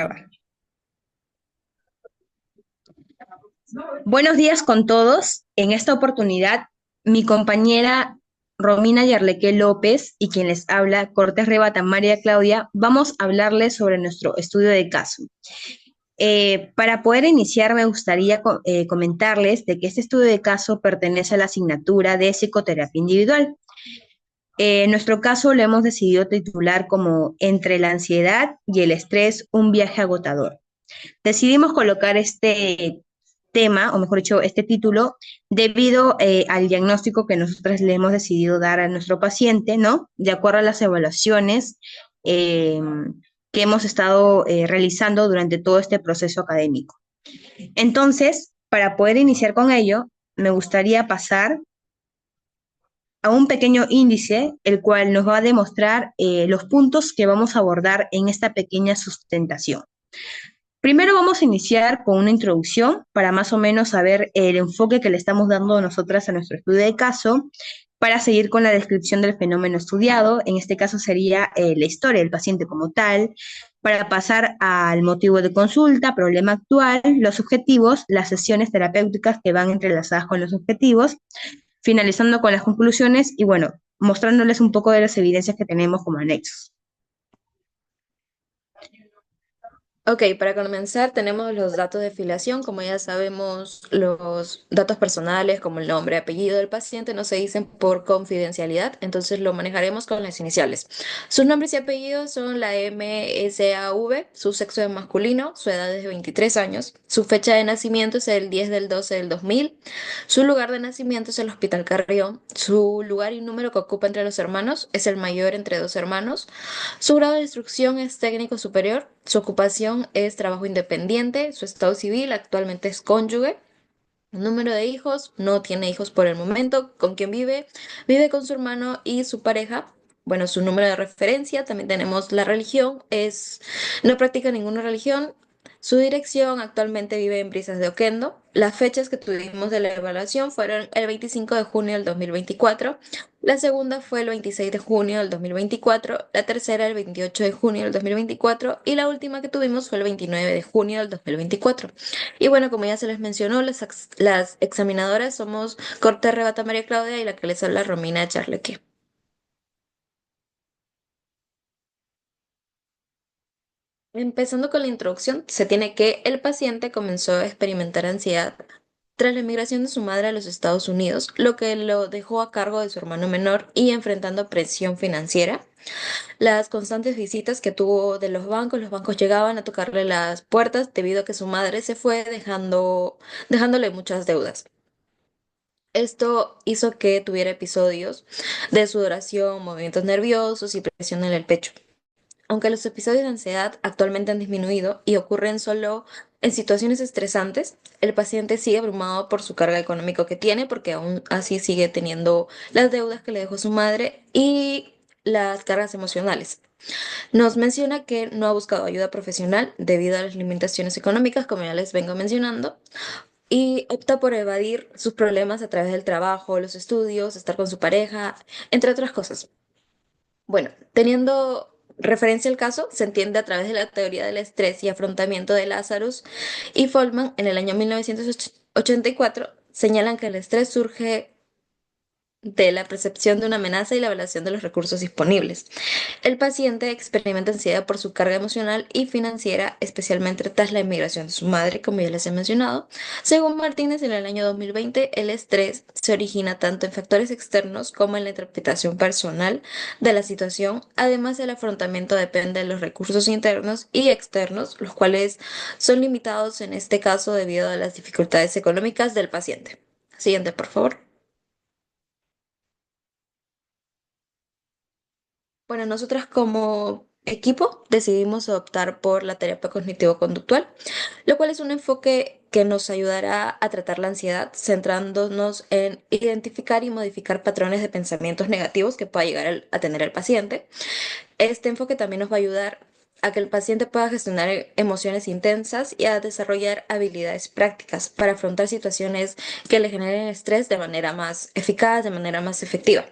Grabar. Buenos días con todos. En esta oportunidad, mi compañera Romina Yarleque López y quien les habla, Cortés Rebata María Claudia, vamos a hablarles sobre nuestro estudio de caso. Para poder iniciar, me gustaría comentarles de que este estudio de caso pertenece a la asignatura de psicoterapia individual. En nuestro caso lo hemos decidido titular como Entre la ansiedad y el estrés, un viaje agotador. Decidimos colocar este tema, o mejor dicho, este título, debido al diagnóstico que nosotros le hemos decidido dar a nuestro paciente, ¿no? De acuerdo a las evaluaciones eh, que hemos estado realizando durante todo este proceso académico. Entonces, para poder iniciar con ello, me gustaría pasar a un pequeño índice, el cual nos va a demostrar los puntos que vamos a abordar en esta pequeña sustentación. Primero vamos a iniciar con una introducción para más o menos saber el enfoque que le estamos dando nosotras a nuestro estudio de caso, para seguir con la descripción del fenómeno estudiado, en este caso sería la historia del paciente como tal, para pasar al motivo de consulta, problema actual, los objetivos, las sesiones terapéuticas que van entrelazadas con los objetivos, finalizando con las conclusiones y bueno, mostrándoles un poco de las evidencias que tenemos como anexos. Ok, para comenzar tenemos los datos de filiación. Como ya sabemos, los datos personales como el nombre, apellido del paciente no se dicen por confidencialidad, entonces lo manejaremos con las iniciales. Sus nombres y apellidos son la MSAV, su sexo es masculino, su edad es de 23 años, su fecha de nacimiento es el 10 del 12 del 2000, su lugar de nacimiento es el Hospital Carrión, su lugar y número que ocupa entre los hermanos es el mayor entre dos hermanos, su grado de instrucción es técnico superior, su ocupación es trabajo independiente, su estado civil actualmente es cónyuge, número de hijos, no tiene hijos por el momento, con quién vive, vive con su hermano y su pareja. Bueno, su número de referencia, también tenemos la religión, no practica ninguna religión. Su dirección actualmente vive en Brisas de Oquendo. Las fechas que tuvimos de la evaluación fueron el 25 de junio del 2024, la segunda fue el 26 de junio del 2024, la tercera el 28 de junio del 2024 y la última que tuvimos fue el 29 de junio del 2024. Y bueno, como ya se les mencionó, las examinadoras somos Cortés Rebata María Claudia y la que les habla Romina Charleque. Empezando con la introducción, se tiene que el paciente comenzó a experimentar ansiedad tras la emigración de su madre a los Estados Unidos, lo que lo dejó a cargo de su hermano menor y enfrentando presión financiera. Las constantes visitas que tuvo de los bancos llegaban a tocarle las puertas debido a que su madre se fue dejándole muchas deudas. Esto hizo que tuviera episodios de sudoración, movimientos nerviosos y presión en el pecho. Aunque los episodios de ansiedad actualmente han disminuido y ocurren solo en situaciones estresantes, el paciente sigue abrumado por su carga económica que tiene, porque aún así sigue teniendo las deudas que le dejó su madre y las cargas emocionales. Nos menciona que no ha buscado ayuda profesional debido a las limitaciones económicas, como ya les vengo mencionando, y opta por evadir sus problemas a través del trabajo, los estudios, estar con su pareja, entre otras cosas. Bueno, teniendo referencia al caso, se entiende a través de la teoría del estrés y afrontamiento de Lazarus y Folman en el año 1984, señalan que el estrés surge de la percepción de una amenaza y la evaluación de los recursos disponibles. El paciente experimenta ansiedad por su carga emocional y financiera, especialmente tras la emigración de su madre, como ya les he mencionado. Según Martínez, en el año 2020, el estrés se origina tanto en factores externos como en la interpretación personal de la situación. Además, el afrontamiento depende de los recursos internos y externos, los cuales son limitados en este caso debido a las dificultades económicas del paciente. Siguiente, por favor. Bueno, nosotras como equipo decidimos optar por la terapia cognitivo-conductual, lo cual es un enfoque que nos ayudará a tratar la ansiedad, centrándonos en identificar y modificar patrones de pensamientos negativos que pueda llegar a tener el paciente. Este enfoque también nos va a ayudar a que el paciente pueda gestionar emociones intensas y a desarrollar habilidades prácticas para afrontar situaciones que le generen estrés de manera más eficaz, de manera más efectiva.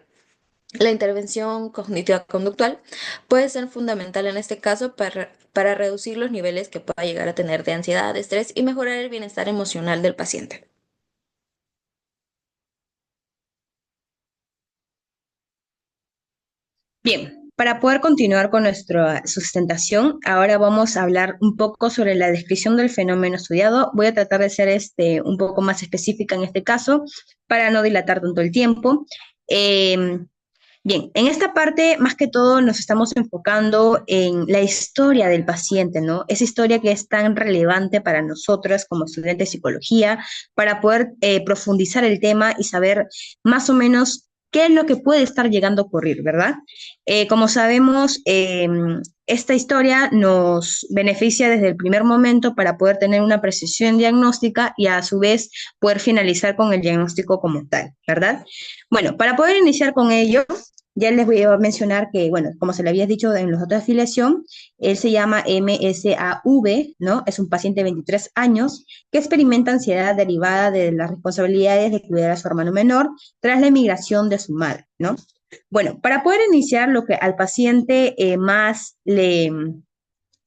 La intervención cognitiva conductual puede ser fundamental en este caso para reducir los niveles que pueda llegar a tener de ansiedad, de estrés y mejorar el bienestar emocional del paciente. Bien, para poder continuar con nuestra sustentación, ahora vamos a hablar un poco sobre la descripción del fenómeno estudiado. Voy a tratar de ser un poco más específica en este caso para no dilatar tanto el tiempo. Eh, Bien, en esta parte, más que todo, nos estamos enfocando en la historia del paciente, ¿no? Esa historia que es tan relevante para nosotros como estudiantes de psicología, para poder profundizar el tema y saber más o menos qué es lo que puede estar llegando a ocurrir, ¿verdad? Como sabemos, esta historia nos beneficia desde el primer momento para poder tener una precisión diagnóstica y a su vez poder finalizar con el diagnóstico como tal, ¿verdad? Bueno, para poder iniciar con ello, ya les voy a mencionar que, bueno, como se le había dicho en los datos de afiliación, él se llama MSAV, ¿no? Es un paciente de 23 años que experimenta ansiedad derivada de las responsabilidades de cuidar a su hermano menor tras la emigración de su madre, ¿no? Bueno, para poder iniciar lo que al paciente más le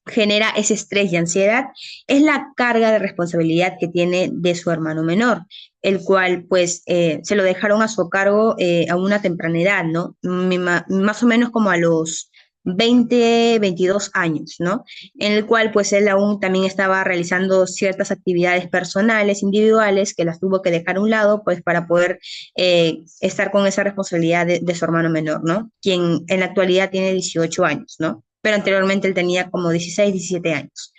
genera ese estrés y ansiedad es la carga de responsabilidad que tiene de su hermano menor, el cual pues se lo dejaron a su cargo a una temprana edad, ¿no? Más o menos como a los 20, 22 años, ¿no? En el cual pues él aún también estaba realizando ciertas actividades personales, individuales, que las tuvo que dejar a un lado pues para poder estar con esa responsabilidad de su hermano menor, ¿no? Quien en la actualidad tiene 18 años, ¿no? Pero anteriormente él tenía como 16, 17 años.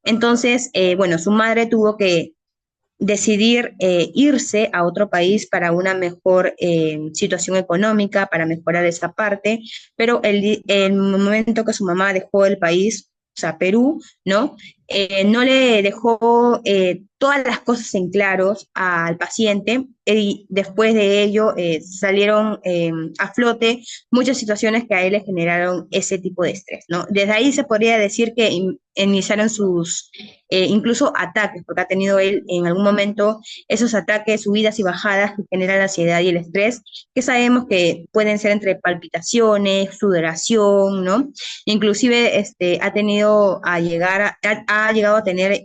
Entonces, bueno, su madre tuvo que decidir irse a otro país para una mejor situación económica, para mejorar esa parte, pero el momento que su mamá dejó el país, o sea, Perú, ¿no? No le dejó todas las cosas en claros al paciente y después de ello salieron a flote muchas situaciones que a él le generaron ese tipo de estrés, ¿no? Desde ahí se podría decir que iniciaron sus incluso ataques, porque ha tenido él en algún momento esos ataques, subidas y bajadas que generan la ansiedad y el estrés, que sabemos que pueden ser entre palpitaciones, sudoración, ¿no? Inclusive ha tenido a llegar ha llegado a tener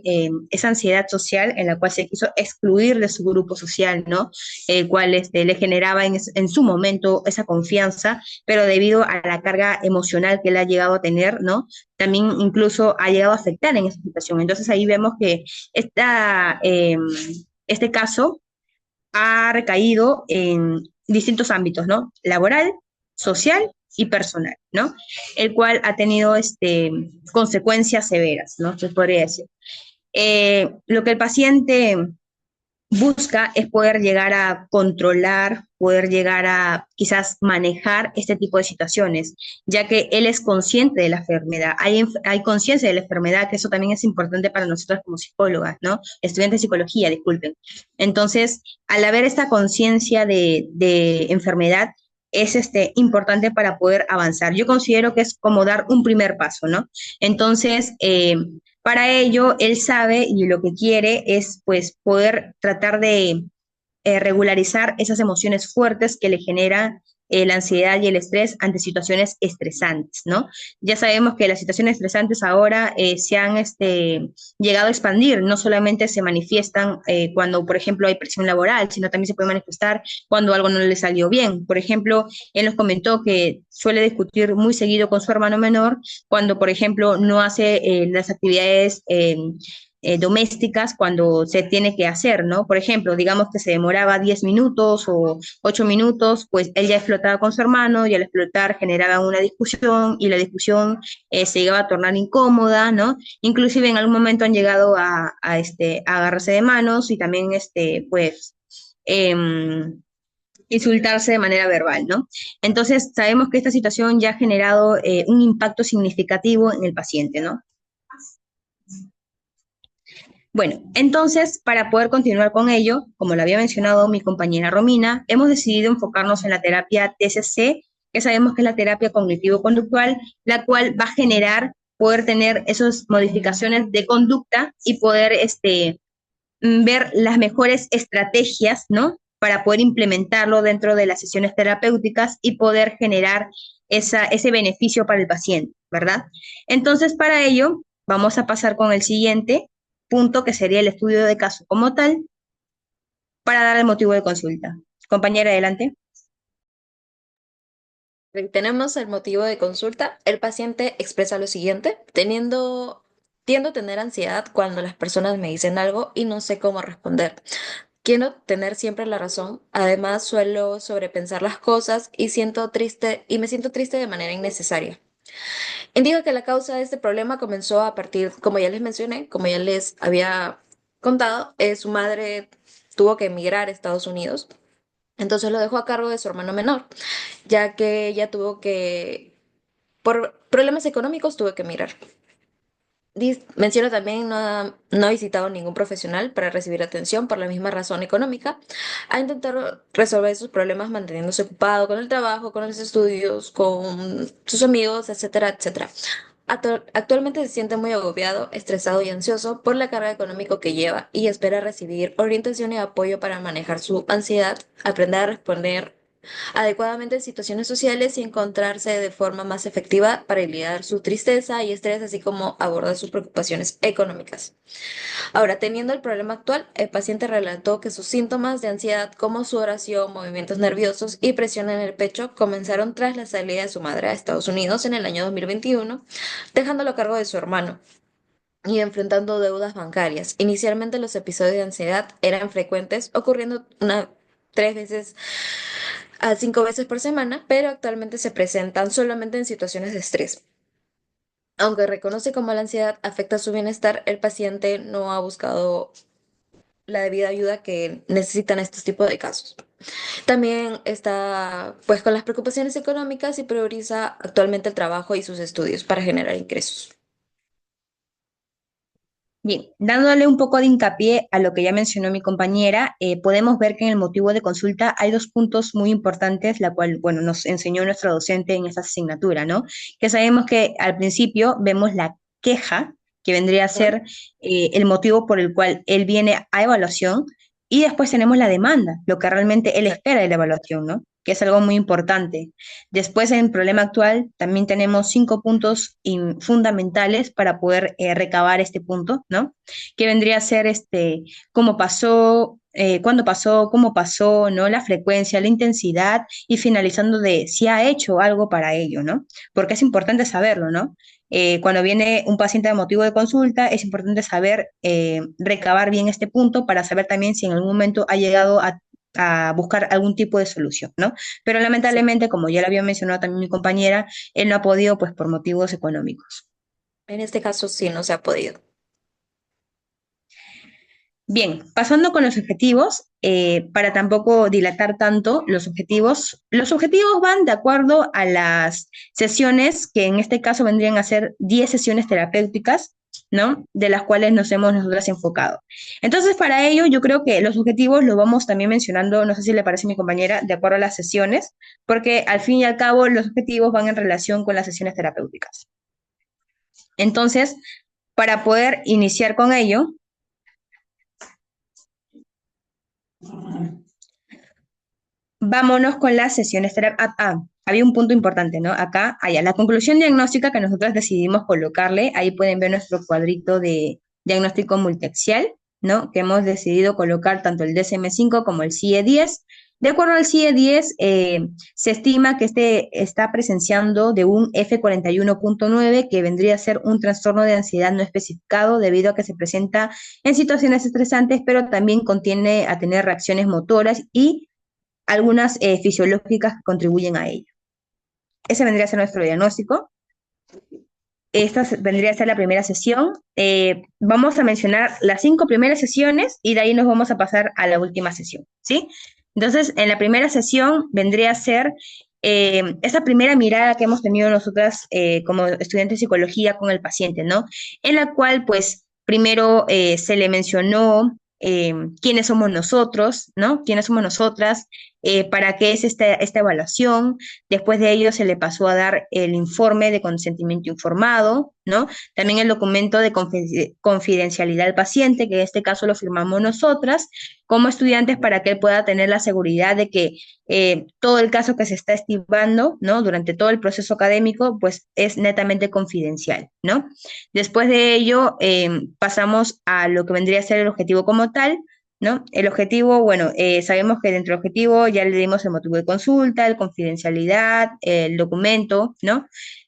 esa ansiedad social en la cual se quiso excluir de su grupo social, ¿no? El cual le generaba en su momento esa confianza, pero debido a la carga emocional que él ha llegado a tener, ¿no? También incluso ha llegado a afectar en esa situación. Entonces ahí vemos que este caso ha recaído en distintos ámbitos, ¿no? Laboral, social y personal, ¿no? El cual ha tenido consecuencias severas, ¿no? Se podría decir. Lo que el paciente busca es poder llegar a controlar, poder llegar a quizás manejar este tipo de situaciones, ya que él es consciente de la enfermedad, hay conciencia de la enfermedad, que eso también es importante para nosotros como psicólogas, ¿no? Estudiantes de psicología, disculpen. Entonces, al haber esta conciencia de enfermedad, es importante para poder avanzar. Yo considero que es como dar un primer paso, ¿no? Entonces, para ello, él sabe y lo que quiere es pues poder tratar de regularizar esas emociones fuertes que le generan la ansiedad y el estrés ante situaciones estresantes, ¿no? Ya sabemos que las situaciones estresantes ahora se han llegado a expandir, no solamente se manifiestan cuando, por ejemplo, hay presión laboral, sino también se puede manifestar cuando algo no le salió bien. Por ejemplo, él nos comentó que suele discutir muy seguido con su hermano menor cuando, por ejemplo, no hace las actividades domésticas cuando se tiene que hacer, ¿no? Por ejemplo, digamos que se demoraba 10 minutos o 8 minutos, pues él ya explotaba con su hermano y al explotar generaba una discusión y la discusión se llegaba a tornar incómoda, ¿no? Inclusive en algún momento han llegado a agarrarse de manos y también, pues, eh, insultarse de manera verbal, ¿no? Entonces, sabemos que esta situación ya ha generado un impacto significativo en el paciente, ¿no? Bueno, entonces, para poder continuar con ello, como lo había mencionado mi compañera Romina, hemos decidido enfocarnos en la terapia TCC, que sabemos que es la terapia cognitivo-conductual, la cual va a generar poder tener esas modificaciones de conducta y poder ver las mejores estrategias, ¿no? para poder implementarlo dentro de las sesiones terapéuticas y poder generar ese beneficio para el paciente, ¿verdad? Entonces, para ello, vamos a pasar con el siguiente punto, que sería el estudio de caso como tal, para dar el motivo de consulta. Compañera, adelante. Tenemos el motivo de consulta. El paciente expresa lo siguiente: tiendo a tener ansiedad cuando las personas me dicen algo y no sé cómo responder. Quiero tener siempre la razón. Además, suelo sobrepensar las cosas y me siento triste de manera innecesaria. Indica que la causa de este problema comenzó a partir, como ya les mencioné, como ya les había contado, su madre tuvo que emigrar a Estados Unidos. Entonces lo dejó a cargo de su hermano menor, ya que ella por problemas económicos, tuvo que emigrar. Menciona también no ha visitado ningún profesional para recibir atención por la misma razón económica. Ha intentado resolver sus problemas manteniéndose ocupado con el trabajo, con los estudios, con sus amigos, etcétera, etcétera. Actualmente se siente muy agobiado, estresado y ansioso por la carga económica que lleva y espera recibir orientación y apoyo para manejar su ansiedad, aprender a responder adecuadamente en situaciones sociales y encontrarse de forma más efectiva para lidiar su tristeza y estrés, así como abordar sus preocupaciones económicas. Ahora, teniendo el problema actual, el paciente relató que sus síntomas de ansiedad, como sudoración, movimientos nerviosos y presión en el pecho, comenzaron tras la salida de su madre a Estados Unidos en el año 2021, dejándolo a cargo de su hermano y enfrentando deudas bancarias. Inicialmente los episodios de ansiedad eran frecuentes, ocurriendo 3 a 5 veces por semana, pero actualmente se presentan solamente en situaciones de estrés. Aunque reconoce cómo la ansiedad afecta su bienestar, el paciente no ha buscado la debida ayuda que necesitan estos tipos de casos. También está pues con las preocupaciones económicas y prioriza actualmente el trabajo y sus estudios para generar ingresos. Bien, dándole un poco de hincapié a lo que ya mencionó mi compañera, podemos ver que en el motivo de consulta hay dos puntos muy importantes, la cual, bueno, nos enseñó nuestro docente en esta asignatura, ¿no? Que sabemos que al principio vemos la queja, que vendría a Ujú. ser el motivo por el cual él viene a evaluación, y después tenemos la demanda, lo que realmente él Exacto. espera de la evaluación, ¿no? Que es algo muy importante. Después, en el problema actual, también tenemos 5 puntos fundamentales para poder recabar este punto, ¿no? Que vendría a ser cómo pasó, cuándo pasó, cómo pasó, ¿no? La frecuencia, la intensidad y finalizando de si ha hecho algo para ello, ¿no? Porque es importante saberlo, ¿no? Cuando viene un paciente a motivo de consulta, es importante saber recabar bien este punto para saber también si en algún momento ha llegado a buscar algún tipo de solución, ¿no? Pero Sí. lamentablemente, como ya lo había mencionado también mi compañera, él no ha podido, pues, por motivos económicos. En este caso sí no se ha podido. Bien, pasando con los objetivos, para tampoco dilatar tanto los objetivos van de acuerdo a las sesiones, que en este caso vendrían a ser 10 sesiones terapéuticas, ¿no? De las cuales nos hemos nosotras enfocado. Entonces, para ello, yo creo que los objetivos los vamos también mencionando, no sé si le parece a mi compañera, de acuerdo a las sesiones, porque al fin y al cabo los objetivos van en relación con las sesiones terapéuticas. Entonces, para poder iniciar con ello, vámonos con las sesiones terapéuticas. Había un punto importante, ¿no? Acá, allá, la conclusión diagnóstica que nosotros decidimos colocarle, ahí pueden ver nuestro cuadrito de diagnóstico multiaxial, ¿no? Que hemos decidido colocar tanto el DSM-5 como el CIE-10. De acuerdo al CIE-10, se estima que este está presenciando de un F41.9, que vendría a ser un trastorno de ansiedad no especificado, debido a que se presenta en situaciones estresantes, pero también contiene a tener reacciones motoras y algunas fisiológicas que contribuyen a ello. Ese vendría a ser nuestro diagnóstico. Esta vendría a ser la primera sesión. Vamos a mencionar las 5 primeras sesiones y de ahí nos vamos a pasar a la última sesión, ¿sí? Entonces, en la primera sesión vendría a ser esa primera mirada que hemos tenido nosotras como estudiantes de psicología con el paciente, ¿no? En la cual, pues, primero se le mencionó quiénes somos nosotros, ¿no? Quiénes somos nosotras, para qué es esta evaluación. Después de ello se le pasó a dar el informe de consentimiento informado, ¿no? También el documento de confidencialidad al paciente, que en este caso lo firmamos nosotras como estudiantes para que él pueda tener la seguridad de que todo el caso que se está estimando, ¿no? Durante todo el proceso académico, pues es netamente confidencial, ¿no? Después de ello, pasamos a lo que vendría a ser el objetivo como tal, ¿no? El objetivo, bueno, sabemos que dentro del objetivo ya le dimos el motivo de consulta, la confidencialidad, el documento, ¿no?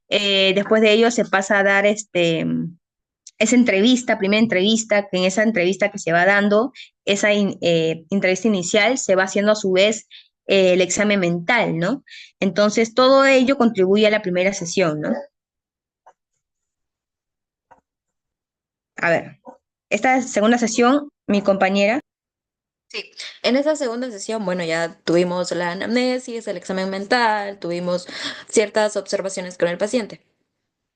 Después de ello se pasa a dar esa entrevista, primera entrevista, que en esa entrevista que se va dando, esa entrevista inicial, se va haciendo a su vez el examen mental, ¿no? Entonces, todo ello contribuye a la primera sesión, ¿no? A ver, esta segunda sesión, mi compañera. Sí, en esa segunda sesión, bueno, ya tuvimos la anamnesis, el examen mental, tuvimos ciertas observaciones con el paciente.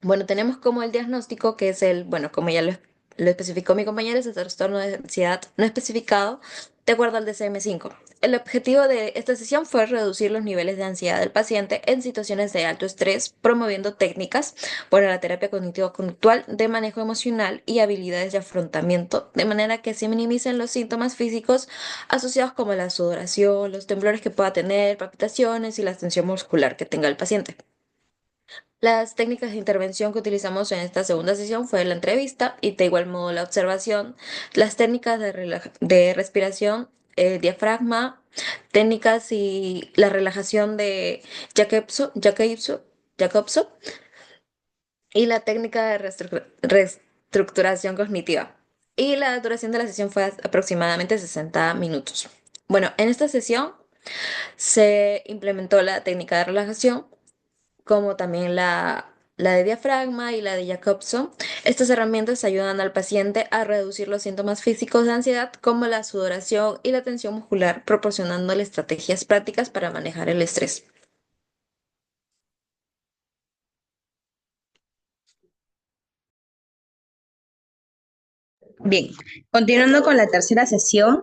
Bueno, tenemos como el diagnóstico, que es bueno, como ya lo especificó mi compañera, es el trastorno de ansiedad no especificado, de acuerdo al DSM-5. El objetivo de esta sesión fue reducir los niveles de ansiedad del paciente en situaciones de alto estrés, promoviendo técnicas para la terapia cognitivo-conductual de manejo emocional y habilidades de afrontamiento, de manera que se minimicen los síntomas físicos asociados como la sudoración, los temblores que pueda tener, palpitaciones y la tensión muscular que tenga el paciente. Las técnicas de intervención que utilizamos en esta segunda sesión fue la entrevista y de igual modo la observación, las técnicas de respiración, diafragma, técnicas y la relajación de Jacobson y la técnica de reestructuración cognitiva. Y la duración de la sesión fue aproximadamente 60 minutos. Bueno, en esta sesión se implementó la técnica de relajación como también la de diafragma y la de Jacobson. Estas herramientas ayudan al paciente a reducir los síntomas físicos de ansiedad como la sudoración y la tensión muscular, proporcionándole estrategias prácticas para manejar el estrés. Bien, continuando con la tercera sesión,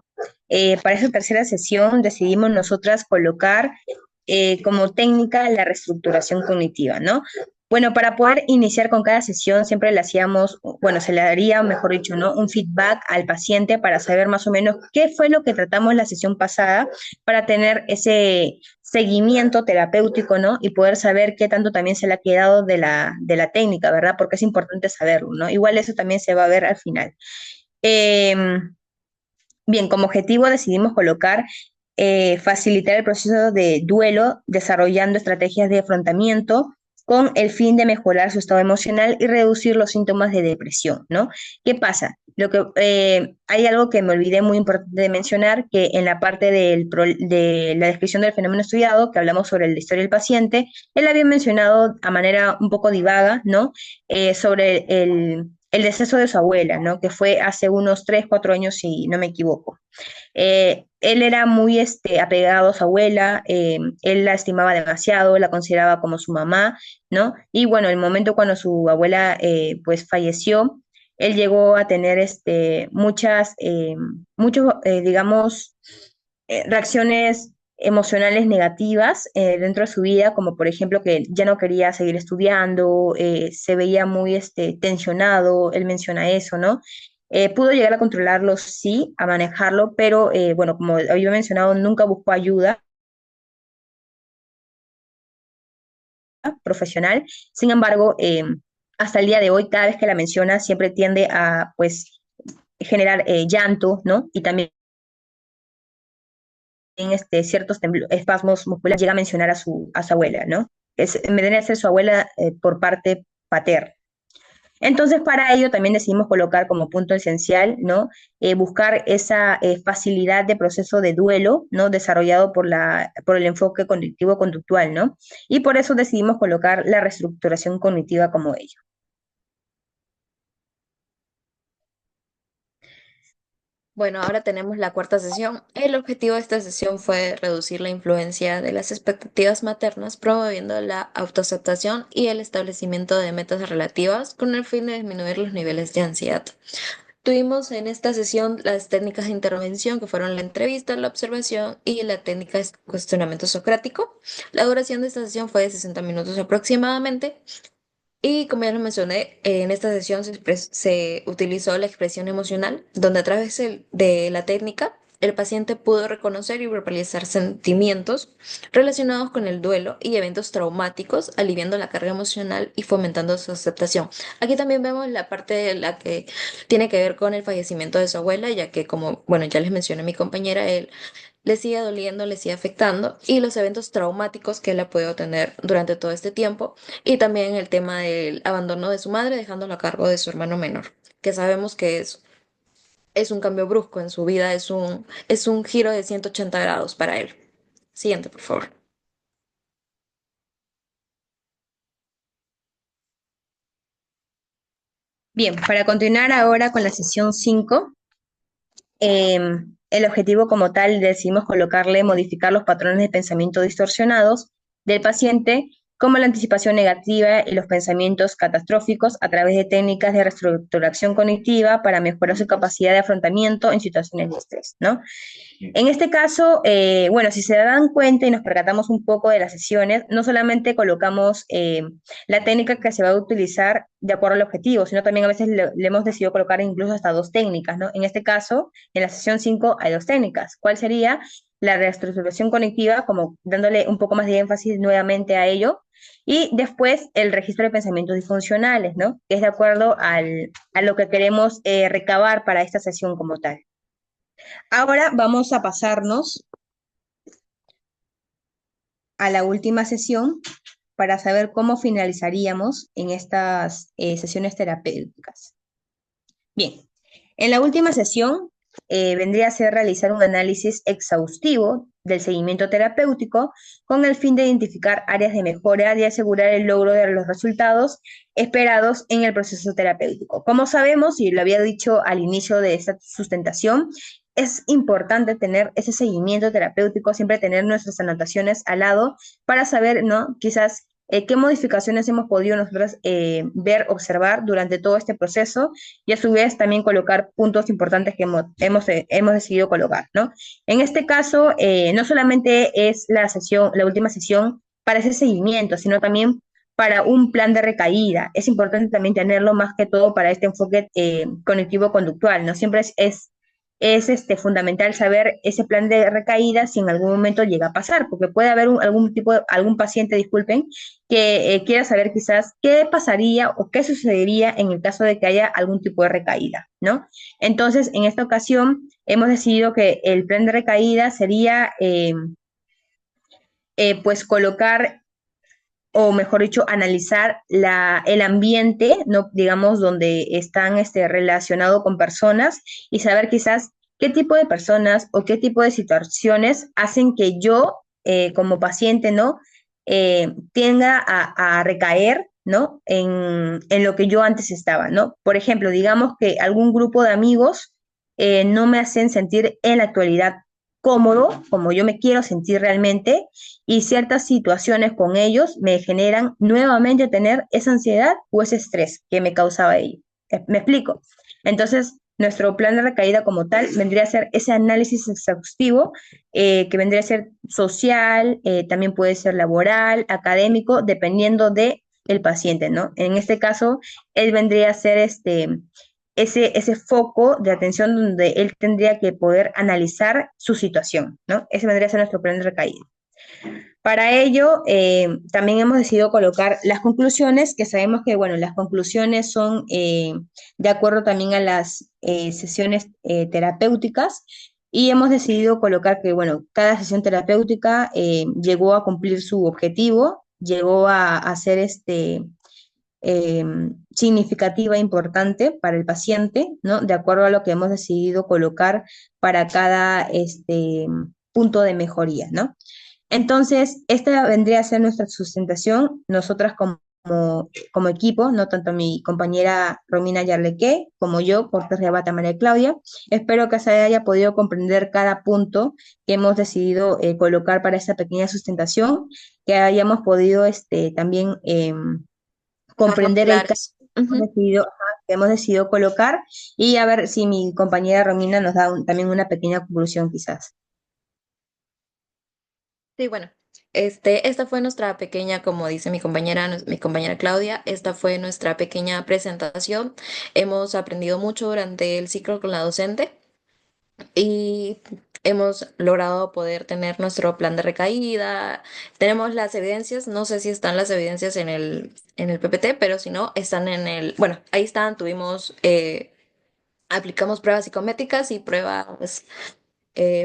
para esa tercera sesión decidimos nosotras colocar como técnica la reestructuración cognitiva, ¿no? Bueno, para poder iniciar con cada sesión siempre le hacíamos, bueno, se le daría, mejor dicho, ¿no? Un feedback al paciente para saber más o menos qué fue lo que tratamos la sesión pasada para tener ese seguimiento terapéutico, ¿no? Y poder saber qué tanto también se le ha quedado de la técnica, ¿verdad? Porque es importante saberlo, ¿no? Igual eso también se va a ver al final. Em, Bien, como objetivo decidimos colocar facilitar el proceso de duelo desarrollando estrategias de afrontamiento con el fin de mejorar su estado emocional y reducir los síntomas de depresión, ¿no? ¿Qué pasa? Hay algo que me olvidé muy importante de mencionar, que en la parte de la descripción del fenómeno estudiado, que hablamos sobre la historia del paciente, él había mencionado a manera un poco divaga, ¿no? Sobre el deceso de su abuela, ¿no? Que fue hace unos 3, 4 años, si no me equivoco. Él era muy apegado a su abuela, él la estimaba demasiado, la consideraba como su mamá, ¿no? Y bueno, el momento cuando su abuela pues falleció, él llegó a tener digamos, reacciones emocionales negativas dentro de su vida, como por ejemplo que ya no quería seguir estudiando, se veía muy tensionado, él menciona eso, ¿no? Pudo llegar a controlarlo, sí, a manejarlo, pero bueno, como había mencionado, nunca buscó ayuda profesional. Sin embargo, hasta el día de hoy, cada vez que la menciona, siempre tiende a, pues, generar llanto, ¿no? Y también ciertos espasmos musculares, llega a mencionar a su abuela, ¿no? Vendría a ser su abuela por parte paterna. Entonces, para ello también decidimos colocar como punto esencial, ¿no? Buscar esa facilidad de proceso de duelo, ¿no? Desarrollado por el enfoque cognitivo-conductual, ¿no? Y por eso decidimos colocar la reestructuración cognitiva como ello. Bueno, ahora tenemos la cuarta sesión. El objetivo de esta sesión fue reducir la influencia de las expectativas maternas, promoviendo la autoaceptación y el establecimiento de metas relativas con el fin de disminuir los niveles de ansiedad. Tuvimos en esta sesión las técnicas de intervención, que fueron la entrevista, la observación y la técnica de cuestionamiento socrático. La duración de esta sesión fue de 60 minutos aproximadamente. Y como ya lo mencioné, en esta sesión se utilizó la expresión emocional, donde a través de la técnica el paciente pudo reconocer y verbalizar sentimientos relacionados con el duelo y eventos traumáticos, aliviando la carga emocional y fomentando su aceptación. Aquí también vemos la parte de la que tiene que ver con el fallecimiento de su abuela, ya que como, bueno, ya les mencioné a mi compañera, él le sigue doliendo, le sigue afectando, y los eventos traumáticos que él ha podido tener durante todo este tiempo, y también el tema del abandono de su madre, dejándolo a cargo de su hermano menor, que sabemos que es un cambio brusco en su vida, es un giro de 180 grados para él. Siguiente, por favor. Bien, para continuar ahora con la sesión 5, el objetivo como tal decidimos colocarle modificar los patrones de pensamiento distorsionados del paciente, como la anticipación negativa y los pensamientos catastróficos a través de técnicas de reestructuración cognitiva para mejorar su capacidad de afrontamiento en situaciones de estrés, ¿no? En este caso, bueno, si se dan cuenta y nos percatamos un poco de las sesiones, no solamente colocamos la técnica que se va a utilizar de acuerdo al objetivo, sino también a veces le hemos decidido colocar incluso hasta dos técnicas, ¿no? En este caso, en la sesión 5 hay dos técnicas. ¿Cuál sería? La reestructuración cognitiva, como dándole un poco más de énfasis nuevamente a ello, y después el registro de pensamientos disfuncionales, ¿no? Que es de acuerdo a lo que queremos recabar para esta sesión como tal. Ahora vamos a pasarnos a la última sesión para saber cómo finalizaríamos en estas sesiones terapéuticas. Bien, en la última sesión vendría a ser realizar un análisis exhaustivo del seguimiento terapéutico con el fin de identificar áreas de mejora y asegurar el logro de los resultados esperados en el proceso terapéutico. Como sabemos, y lo había dicho al inicio de esta sustentación, es importante tener ese seguimiento terapéutico, siempre tener nuestras anotaciones al lado para saber, ¿no? Quizás qué modificaciones hemos podido nosotros ver, observar durante todo este proceso y a su vez también colocar puntos importantes que hemos decidido colocar, ¿no? En este caso, no solamente es la sesión, la última sesión para ese seguimiento, sino también para un plan de recaída. Es importante también tenerlo más que todo para este enfoque cognitivo-conductual, ¿no? Siempre es fundamental saber ese plan de recaída si en algún momento llega a pasar, porque puede haber algún paciente, disculpen, que quiera saber quizás qué pasaría o qué sucedería en el caso de que haya algún tipo de recaída, ¿no? Entonces, en esta ocasión hemos decidido que el plan de recaída sería, pues, colocar o mejor dicho, analizar el ambiente, ¿no? Digamos, donde están relacionados con personas y saber quizás qué tipo de personas o qué tipo de situaciones hacen que yo, como paciente, ¿no? Tienda a recaer, ¿no? En lo que yo antes estaba, ¿no? Por ejemplo, digamos que algún grupo de amigos no me hacen sentir en la actualidad cómodo, como yo me quiero sentir realmente, y ciertas situaciones con ellos me generan nuevamente tener esa ansiedad o ese estrés que me causaba ello. ¿Me explico? Entonces, nuestro plan de recaída como tal vendría a ser ese análisis exhaustivo que vendría a ser social, también puede ser laboral, académico, dependiendo de el paciente, ¿no? En este caso, él vendría a ser ese foco de atención donde él tendría que poder analizar su situación, ¿no? Ese vendría a ser nuestro plan de recaída. Para ello, también hemos decidido colocar las conclusiones, que sabemos que, bueno, las conclusiones son de acuerdo también a las sesiones terapéuticas y hemos decidido colocar que, bueno, cada sesión terapéutica llegó a cumplir su objetivo, llegó a ser eh, significativa e importante para el paciente, ¿no? De acuerdo a lo que hemos decidido colocar para cada punto de mejoría, ¿no? Entonces, esta vendría a ser nuestra sustentación, nosotras como equipo, no tanto mi compañera Romina Yarleque como yo, Cortés Rebata María Claudia. Espero que se haya podido comprender cada punto que hemos decidido colocar para esta pequeña sustentación, que hayamos podido también Estamos comprender el caso claros. Ujú. que hemos decidido colocar y a ver si mi compañera Romina nos da también una pequeña conclusión quizás. Sí, bueno, esta fue nuestra pequeña, como dice mi compañera, mi compañera Claudia, esta fue nuestra pequeña presentación. Hemos aprendido mucho durante el ciclo con la docente y hemos logrado poder tener nuestro plan de recaída. Tenemos las evidencias, no sé si están las evidencias en el PPT, pero si no, están en el, bueno, ahí están, aplicamos pruebas psicométricas y pruebas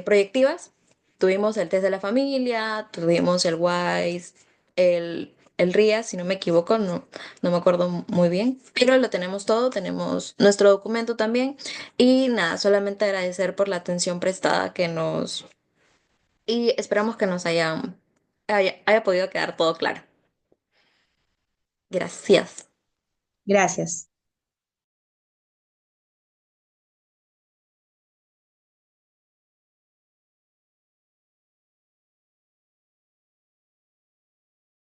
proyectivas. Tuvimos el test de la familia, tuvimos el WISE, el RIA, si no me equivoco, no me acuerdo muy bien, pero lo tenemos todo, tenemos nuestro documento también y nada, solamente agradecer por la atención prestada y esperamos que haya podido quedar todo claro. Gracias. Gracias.